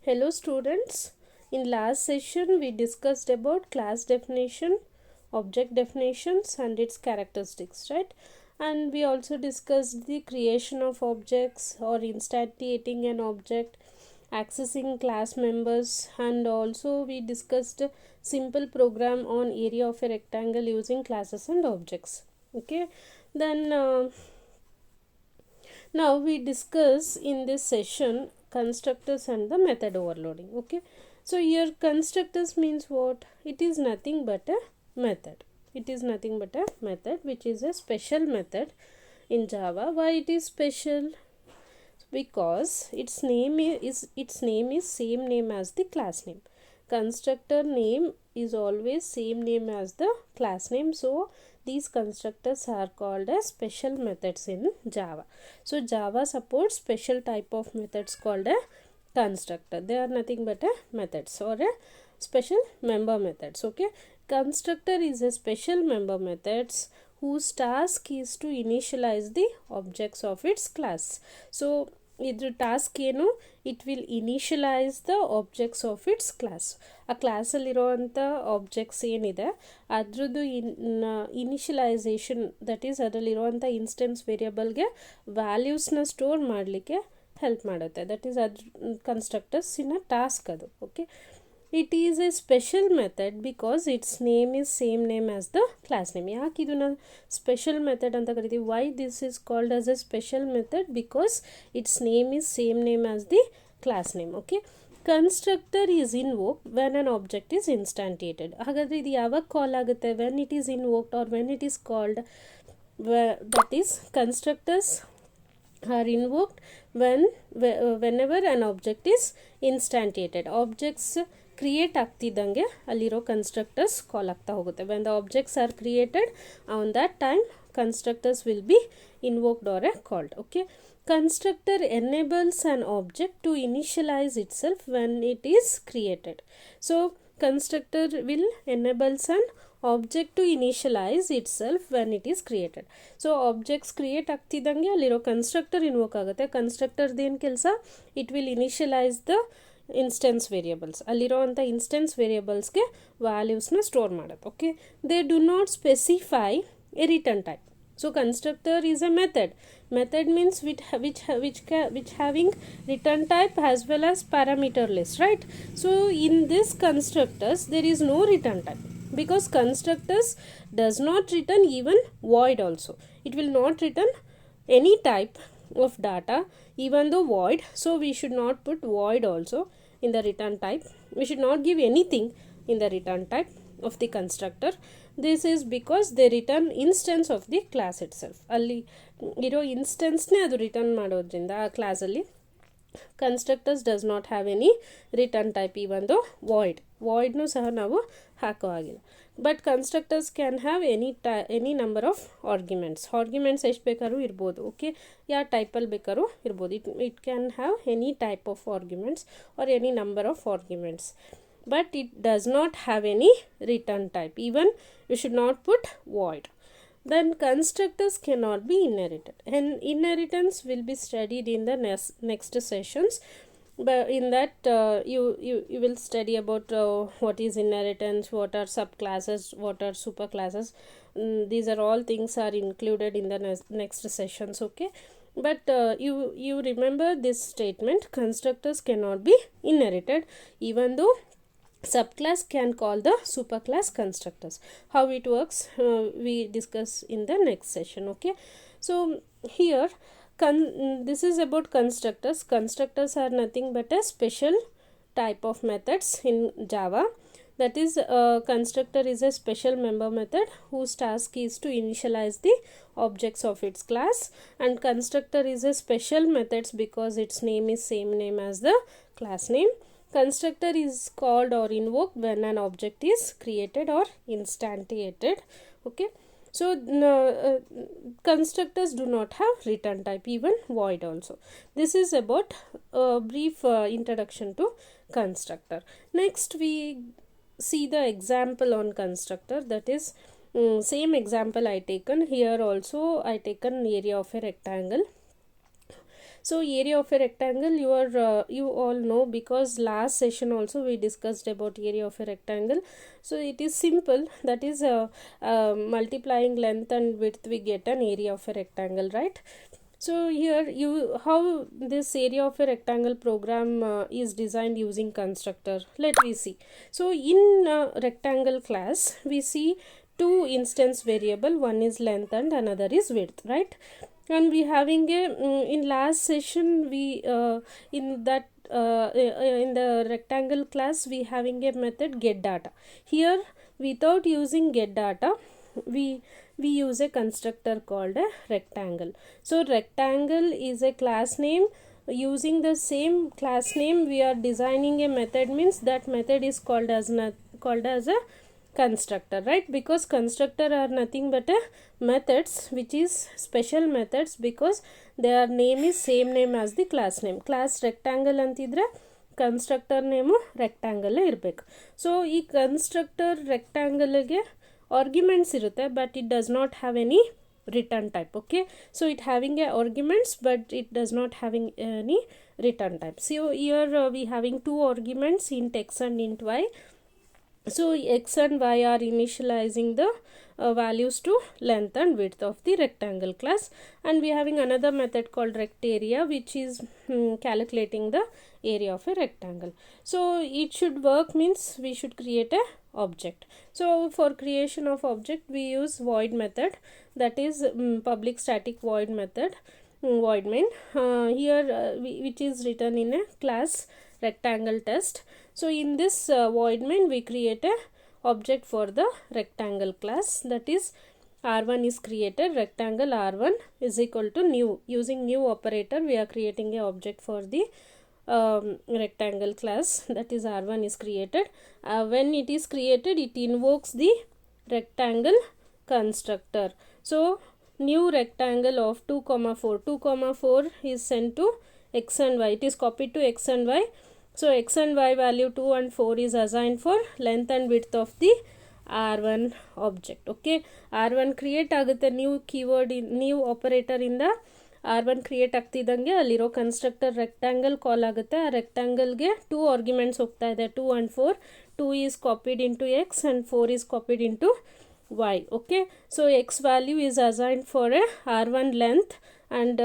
Hello students. In last session we discussed about class definition, object definitions and its characteristics, right? And we also discussed the creation of objects or instantiating an object, accessing class members, and also we discussed a simple program on area of a rectangle using classes and objects. Okay, then now we discuss in this session constructors and the method overloading. Okay, so here constructors means what? It is nothing but a method. It is nothing but a method which is a special method in Java. Why it is special? Because its name is same name as the class name. Constructor name is always same name as the class name, so these constructors are called as special methods in Java. So Java supports special type of methods called a constructor. They are nothing but a methods or a special member methods. Okay, constructor is a special member methods whose task is to initialize the objects of its class. So ಇದ್ರ task ಏನು? It will initialise the objects of its class. ಆ ಕ್ಲಾಸಲ್ಲಿರೋವಂಥ objects ಏನಿದೆ ಅದ್ರದ್ದು initialisation, that is ಅದರಲ್ಲಿರುವಂಥ instance ವೇರಿಯಬಲ್ಗೆ ವ್ಯಾಲ್ಯೂಸ್ನ store ಮಾಡಲಿಕ್ಕೆ ಹೆಲ್ಪ್ ಮಾಡುತ್ತೆ. ದಟ್ ಈಸ್ ಅದ್ರ ಕನ್ಸ್ಟ್ರಕ್ಟರ್ಸಿನ ಟಾಸ್ಕ್ ಅದು. Okay, it is a special method because its name is same name as the class name. ಯಾಕೆ ಇದನ್ನ ಸ್ಪೆಷಲ್ ಮೆಥಡ್ ಅಂತ ಕರಿತೀವಿ? Why this is called as a special method? Because its name is same name as the class name. Okay, constructor is invoke when an object is instantiated. ಹಾಗಾದರೆ ಇದು ಯಾವಾಗ call ಆಗುತ್ತೆ? When it is invoked or when it is called. That is constructors are invoked whenever an object is instantiated. Objects create ಆಗ್ತಿದ್ದಂಗೆ ಅಲ್ಲಿರೋ constructors call ಆಗ್ತಾ ಹೋಗುತ್ತೆ. When the objects are created on that time constructors will be invoked or called. Okay, constructor enables an object to initialize itself when it is created. So constructor will enables an object to initialize itself when it is created. So objects create ಆಗ್ತಿದ್ದಂಗೆ ಅಲ್ಲಿರೋ constructor invoke ಆಗುತ್ತೆ. ಕನ್ಸ್ಟ್ರಕ್ಟರ್ದೇನು ಕೆಲಸ? It will initialise the instance variables. ಅಲ್ಲಿರೋವಂಥ instance ವೇರಿಯಬಲ್ಸ್ಗೆ ವ್ಯಾಲ್ಯೂಸ್ನ store ಮಾಡೋದು. Okay, they do not specify a return type. So constructor is a method. Method means which having return type as well as parameter list, right? So in this constructors there is no return type because constructors does not return even void also. It will not return any type of data even though void. So we should not put void also in the return type. We should not give anything in the return type of the constructor. This is because they return instance of the class itself. ಅಲ್ಲಿ ಇರೋ ಇನ್ಸ್ಟೆನ್ಸ್ನೇ ಅದು return ಮಾಡೋದ್ರಿಂದ ಆ ಕ್ಲಾಸಲ್ಲಿ constructors does not have any return type even though ವಾಯ್ಡ್ನೂ ಸಹ ನಾವು ಹಾಕೋ ಆಗಿಲ್ಲ. But constructors can have any number of arguments ಎಷ್ಟು ಬೇಕಾದ್ರೂ ಇರ್ಬೋದು. ಓಕೆ, ಯಾವ ಟೈಪಲ್ಲಿ ಬೇಕಾದ್ರೂ ಇರ್ಬೋದು. It can have any type of arguments or any number of arguments, but it does not have any return type. Even you should not put void. Then constructors cannot be inherited, and inheritance will be studied in the next sessions. But in that you will study about what is inheritance, what are subclasses, what are superclasses. These are all things are included in the next sessions. Okay, but you remember this statement: constructors cannot be inherited even though subclass can call the superclass constructors. How it works we discuss in the next session. Okay, so here this is about constructors. Constructors are nothing but a special type of methods in Java. That is, constructor is a special member method whose task is to initialize the objects of its class, and constructor is a special methods because its name is same name as the class name. Constructor is called or invoked when an object is created or instantiated. Okay, so constructors do not have return type, even void also. This is about a brief introduction to constructor. Next we see the example on constructor. That is, same example I taken here also. I taken area of a rectangle. So area of a rectangle, you all know, because last session also we discussed about area of a rectangle. So it is simple, that is multiplying length and width, we get an area of a rectangle, right? So here how this area of a rectangle program is designed using constructor, let me see. So in rectangle class we see two instance variable, one is length and another is width, right? And we having a in last session we in the rectangle class we having a method get data. Here without using get data, we use a constructor called a rectangle. So rectangle is a class name. Using the same class name we are designing a method, means that method is called as a constructor, right? Because constructor are nothing but a methods which is special methods, because their name is same name as the class name. Class rectangle ಅಂತಿದ್ರೆ constructor name rectangle ಇರಬೇಕು. So ಈ constructor rectangle ಗೆ arguments irutte, but it does not have any return type. Okay, so it having a arguments but it does not having any return type. So here we having two arguments, int x and int y. So x and y are initializing the values to length and width of the rectangle class, and we having another method called rectarea, which is calculating the area of a rectangle. So it should work, means we should create a object. So for creation of object we use void method, that is public static void method, void main here which is written in a class rectangle test. So in this void main we create a object for the rectangle class, that is r1 is created, rectangle r1 is equal to new. Using new operator we are creating a object for the rectangle class, that is r1 is created. When it is created it invokes the rectangle constructor. So new rectangle of 2 comma 4, 2 comma 4 is sent to x and y, it is copied to x and y. So x and y value 2 and 4 is assigned for length and width of the r1 object. Okay, r1 create ಆಗುತ್ತೆ, new keyword new operator ಇಂದ r1 create ಆಗ್ತಿದ್ದಂಗೆ ಅಲ್ಲಿರೋ constructor rectangle ಕಾಲ್ ಆಗುತ್ತೆ. ಆ ರೆಕ್ಟ್ಯಾಂಗಲ್ಗೆ two arguments ಹೋಗ್ತಾ ಇದೆ, 2 and 4. 2 is copied into x and 4 is copied into y. Okay, so x value is assigned for a r1 length and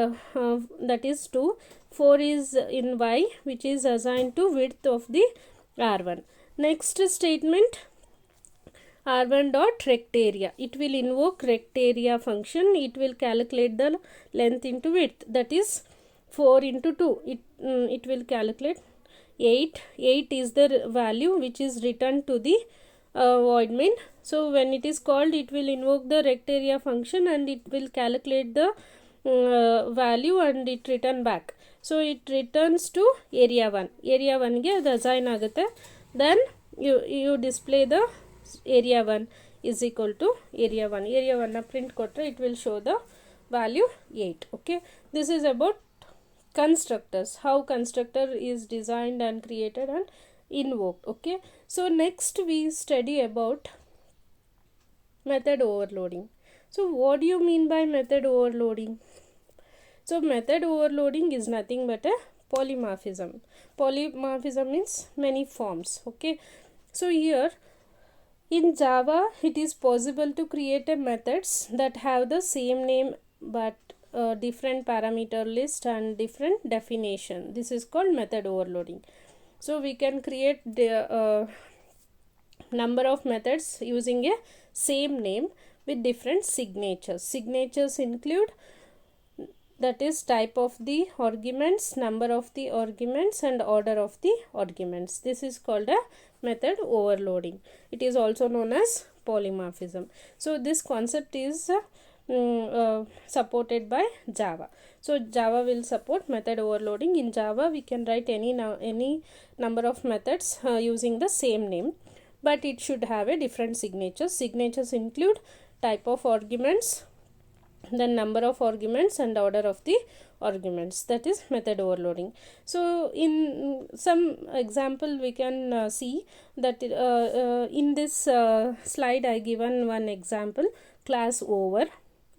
that is 2. 4 is in y, which is assigned to width of the r1. Next statement, r1 dot rectarea, it will invoke rectarea function. It will calculate the length into width, that is 4 into 2. It will calculate 8. 8 is the value which is returned to the void main. So when it is called, it will invoke the rectarea function and it will calculate the value and it return back. So it returns to area 1. area 1 ಗೆ ಅದು assign ಆಗುತ್ತೆ. Then you display the area 1 is equal to area 1. area 1 ನ print ಕೊಟ್ಟರೆ it will show the value 8. Okay, this is about constructors, how constructor is designed and created and invoked. Okay, so next we study about method overloading. So what do you mean by method overloading? So method overloading is nothing but a polymorphism. Polymorphism means many forms. Okay, so here in Java it is possible to create a methods that have the same name but different parameter list and different definition. This is called method overloading. So we can create the number of methods using a same name with different signatures. Signatures include, that is type of the arguments, number of the arguments and order of the arguments. This is called a method overloading. It is also known as polymorphism. So this concept is supported by Java. So Java will support method overloading. In Java we can write any number of methods using the same name, but it should have a different signatures. Signatures include type of arguments, then number of arguments and order of the arguments. That is method overloading. So in some example we can see that in this slide I given one example, class over.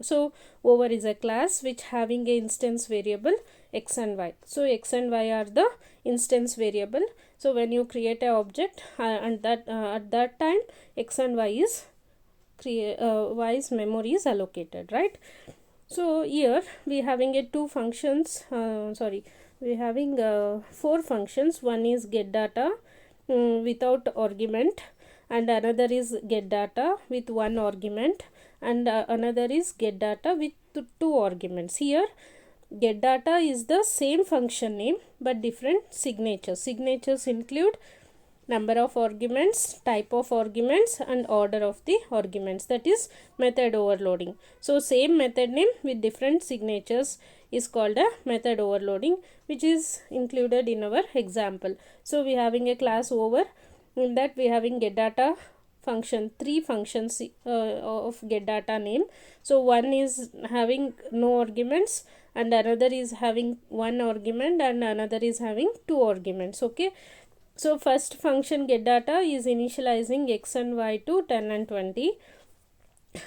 So over is a class which having a instance variable x and y. So x and y are the instance variable. So when you create a object and that at that time x and y is y's memory is allocated, right? So here we having a two functions, we having four functions. One is get data without argument, and another is get data with one argument, and another is get data with two arguments. Here get data is the same function name but different signatures. Signatures include number of arguments, type of arguments, and order of the arguments. That is method overloading. So same method name with different signatures is called a method overloading, which is included in our example. So we having a class over, in that we having get data function, three functions of get data name. So one is having no arguments, and another is having one argument, and another is having two arguments. Okay, so first function get data is initializing x and y to 10 and 20,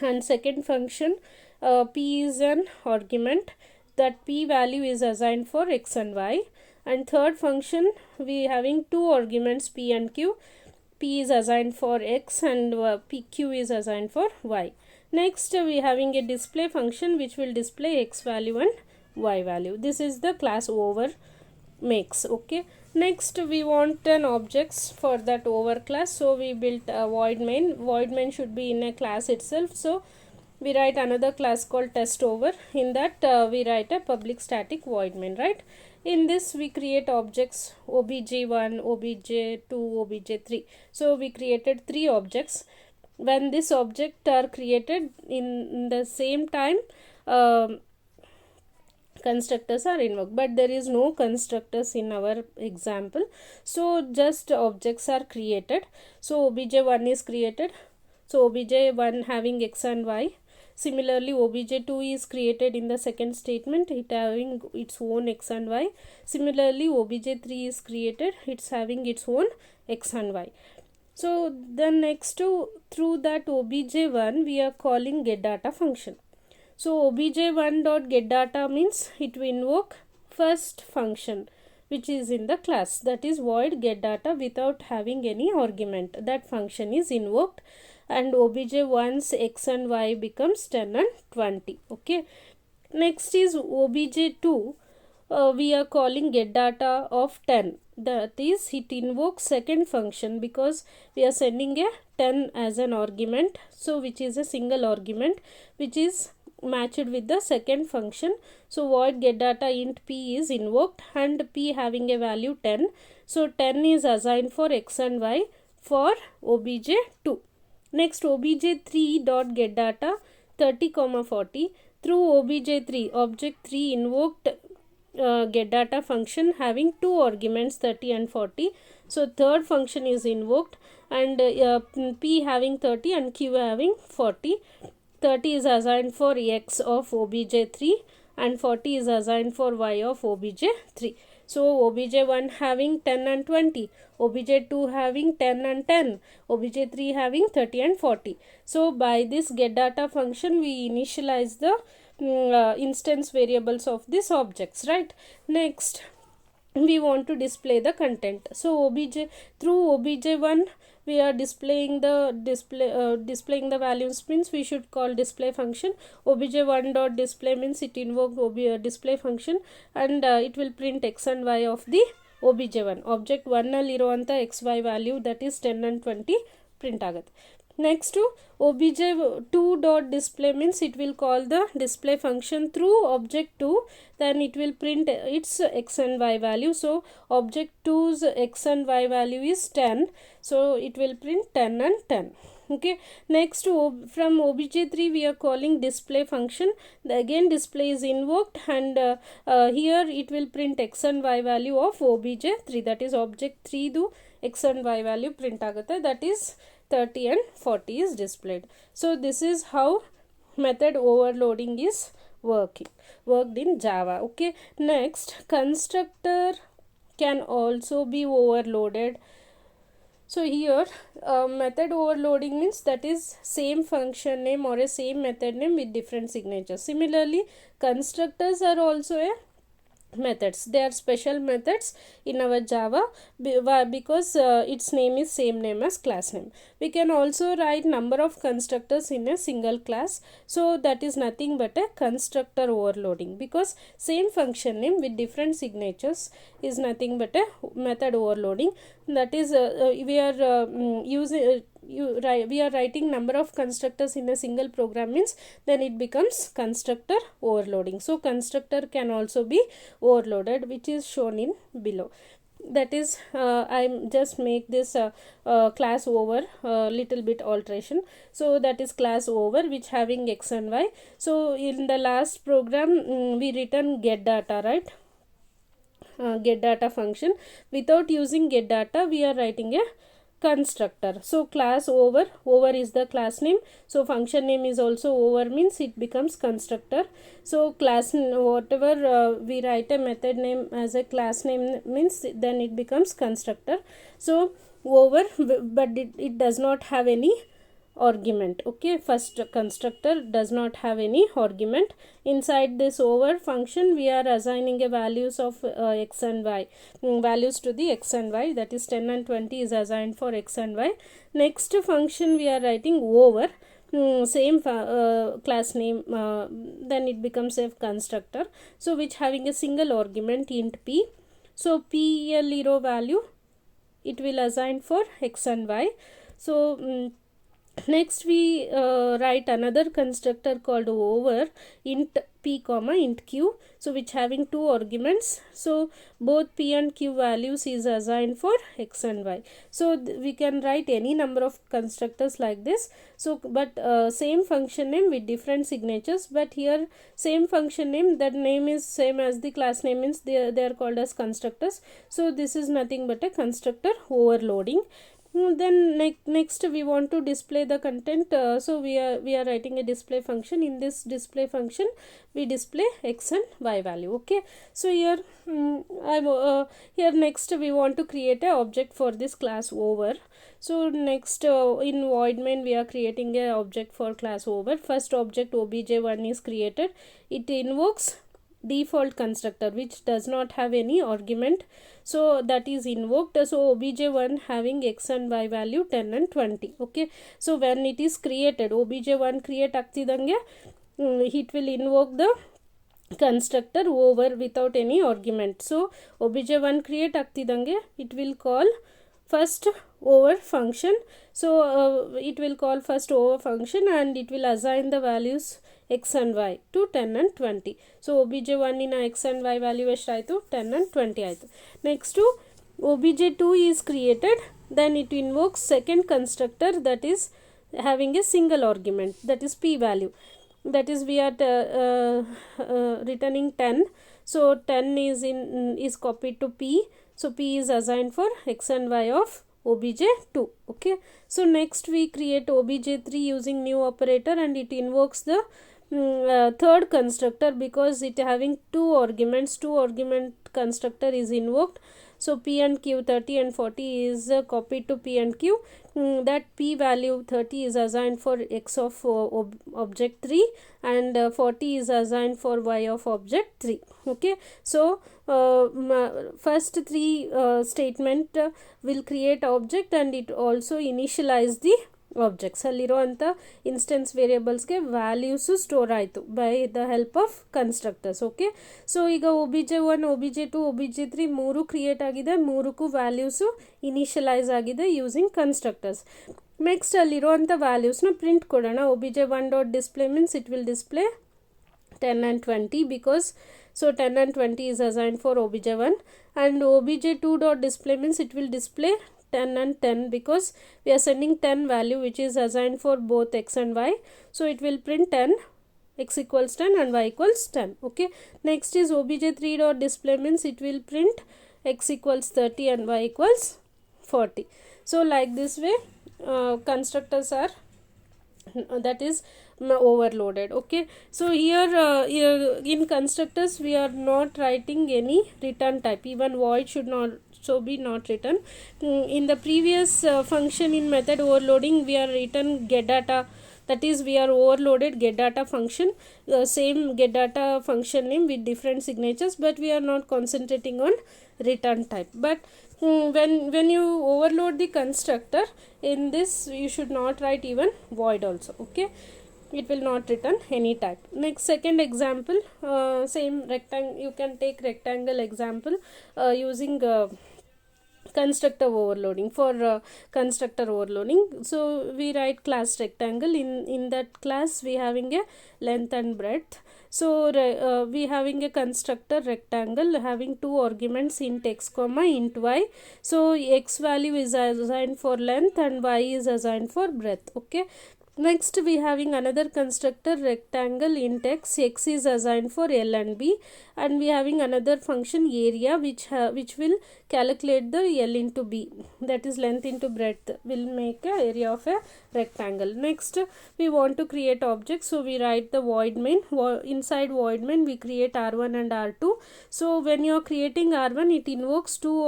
and second function p is an argument, that p value is assigned for x and y, and third function we having two arguments p and q. P is assigned for x and q is assigned for y. Next we having a display function which will display x value and y value. This is the class over makes. Okay, next we want an objects for that over class. So we built a void main. Void main should be in a class itself. So we write another class called test over. In that we write a public static void main, right? In this we create objects obj1, obj2, obj3. So we created three objects. When this object are created in the same time, constructors are invoked, but there is no constructors in our example. So just objects are created. So obj1 is created. So obj1 having x and y. Similarly obj2 is created in the second statement, it having its own x and y. Similarly obj3 is created, it's having its own x and y. So the next through that obj1 we are calling get data function. So obj1 dot get data means it will invoke first function which is in the class, that is void get data without having any argument. That function is invoked, and obj1's x and y becomes 10 and 20. Okay, next is obj2. We are calling get data of 10, that is it invokes second function because we are sending a 10 as an argument, so which is a single argument which is matched with the second function. So void get data int p is invoked, and p having a value 10. So 10 is assigned for x and y for obj2. Next obj3 dot get data 30, 40. Through obj3 object 3 invoked get data function having two arguments 30 and 40. So third function is invoked, and p having 30 and q having 40. 30 is assigned for x of obj3 and 40 is assigned for y of obj3. So obj1 having 10 and 20, obj2 having 10 and 10, obj3 having 30 and 40. So by this get data function we initialize the instance variables of these objects, right? Next we want to display the content. So through obj1 we are displaying the values, means we should call display function. obj1 dot display means it invokes display function, and it will print x and y of the obj1. object 1 ಲ್ಲಿರುವಂತ xy value, that is 10 and 20 print ಆಗುತ್ತೆ. Next obj2 dot display means it will call the display function through object 2, then it will print its x and y value. So object 2's x and y value is 10, so it will print 10 and 10. Okay, next from obj3 we are calling display function. Again display is invoked, and here it will print x and y value of obj3, that is object 3 do x and y value print ಆಗುತ್ತೆ, that is 30 and 40 is displayed. So this is how method overloading is worked in Java. Okay, next constructor can also be overloaded. So here method overloading means that is same function name or a same method name with different signatures. Similarly, constructors are also a methods. They are special methods in our Java because its name is same name as class name. We can also write number of constructors in a single class, so that is nothing but a constructor overloading, because same function name with different signatures is nothing but a method overloading. That is we are using we are writing number of constructors in a single program means then it becomes constructor overloading. So constructor can also be overloaded, which is shown in below. That is I just make this class over little bit alteration. So that is class over which having x and y. So in the last program we written get data, right? Get data function. Without using get data we are writing a constructor. So class over is the class name, so function name is also over means it becomes constructor. So class whatever we write a method name as a class name means then it becomes constructor. So over, but it does not have any argument. Okay, first constructor does not have any argument. Inside this over function we are assigning a values of x and y, values to the x and y, that is 10 and 20 is assigned for x and y. Next function we are writing over same class name, then it becomes a constructor, so which having a single argument int p. So p a zero value it will assign for x and y. So next we write another constructor called over int p comma int q, so which having two arguments. So both p and q values is assigned for x and y. So we can write any number of constructors like this. So but same function name with different signatures, but here same function name, that name is same as the class name means they are called as constructors. So this is nothing but a constructor overloading. Then next we want to display the content. So we are writing a display function. In this display function we display x and y value. Okay, so here here next we want to create a object for this class over. So next in void main we are creating a object for class over. First object obj1 is created. It invokes default constructor which does not have any argument, so that is invoked. So obj1 having x and y value 10 and 20. Okay, so when it is created obj1 create ಆಗ್ತಿದಂಗೆ it will invoke the constructor over without any argument. So obj1 create ಆಗ್ತಿದಂಗೆ it will call first over function. So it will call first over function and it will assign the values x and y to 10 and 20. So obj1 in x and y value eshtayitu 10 and 20 aitu. Next to obj2 is created, then it invokes second constructor that is having a single argument, that is p value, that is we are returning 10. So 10 is copied to p, so p is assigned for x and y of obj2. Okay, so next we create obj3 using new operator and it invokes the third constructor because it having two argument constructor is invoked. So p and q 30 and 40 is copied to p and q. That p value 30 is assigned for x of object 3 and 40 is assigned for y of object 3. Okay, so first three statement will create object and it also initialize the objects ಅಲ್ಲಿರುವಂಥ instance ವೇರಿಯೇಬಲ್ಸ್ಗೆ values store ಆಯಿತು by the help of constructors. Okay, so ಈಗ obj1 obj2 obj3 ಮೂರು create ಆಗಿದೆ, ಮೂರಕ್ಕೂ values initialise ಆಗಿದೆ using constructors. Next ಅಲ್ಲಿರುವಂಥ ವ್ಯಾಲ್ಯೂಸ್ನ print ಕೊಡೋಣ. obj1 dot display means it will display 10 and 20 because so 10 and 20 is assigned for obj1, and obj2 dot display means it will display 10 and 10 because we are sending 10 value which is assigned for both x and y, so it will print 10, x equals 10 and y equals 10. Okay, next is obj3 dot display means it will print x equals 30 and y equals 40. So like this way constructors are that is overloaded. Okay, so here in constructors we are not writing any return type, even void so be not written. In the previous function in method overloading, we are written get data, that is we are overloaded get data function, same get data function name with different signatures, but we are not concentrating on return type. But when you overload the constructor, in this you should not write even void also. Okay, it will not return any type. Next, second example, same rectangle, you can take rectangle example using constructor overloading. For constructor overloading, so we write class rectangle. In that class we having a length and breadth. So we having a constructor rectangle having two arguments, int x comma int y. So x value is assigned for length and y is assigned for breadth. Okay, next we having another constructor rectangle int x, x is assigned for L and B, and we having another function area which will calculate the L into B, that is length into breadth, will make a area of a rectangle. Next we want to create objects, so we write the void main. Inside void main we create R1 and R2. So when you are creating R1, it invokes two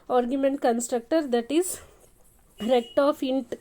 argument constructor, that is rect of int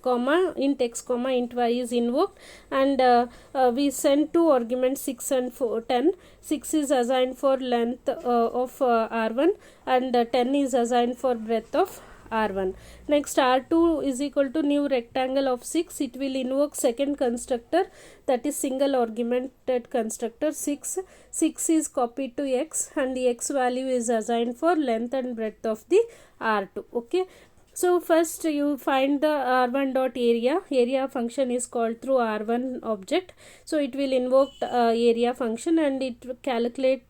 x comma int y is invoked, and we send two arguments 6 and 10. 6 is assigned for length of R1 and 10 is assigned for breadth of R1. Next, R2 is equal to new rectangle of 6. It will invoke second constructor, that is single argumented constructor 6. 6 is copied to x and the x value is assigned for length and breadth of the R2. Okay, so first you find the R1 dot area function is called through R1 object. So it will invoke area function and it will calculate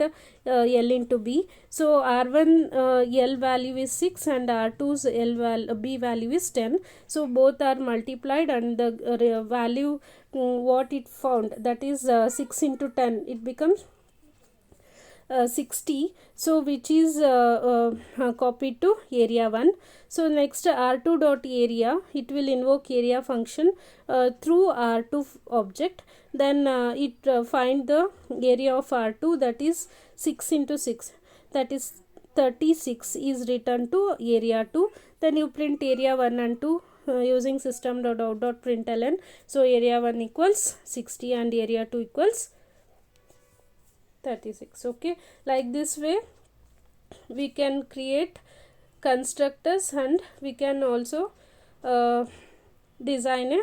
L into B. So R1 L value is 6 and R2's B value is 10. So both are multiplied and the value what it found, that is 6 into 10, it becomes 60. So which is copied to area 1. So next R2 dot area, it will invoke area function through R2 object. Then it find the area of R2, that is 6 into 6, that is 36 is returned to area 2. Then you print area 1 and 2 using system.out.println. So area 1 equals 60 and area 2 equals 36. Okay, like this way we can create constructors and we can also design a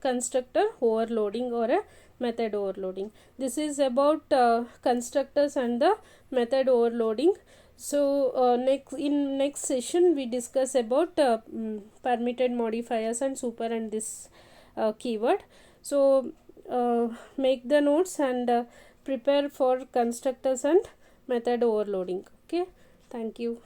constructor overloading or a method overloading. This is about constructors and the method overloading. So next session we discuss about permitted modifiers and super and this keyword. So make the notes and prepare for constructors and method overloading. Okay, thank you.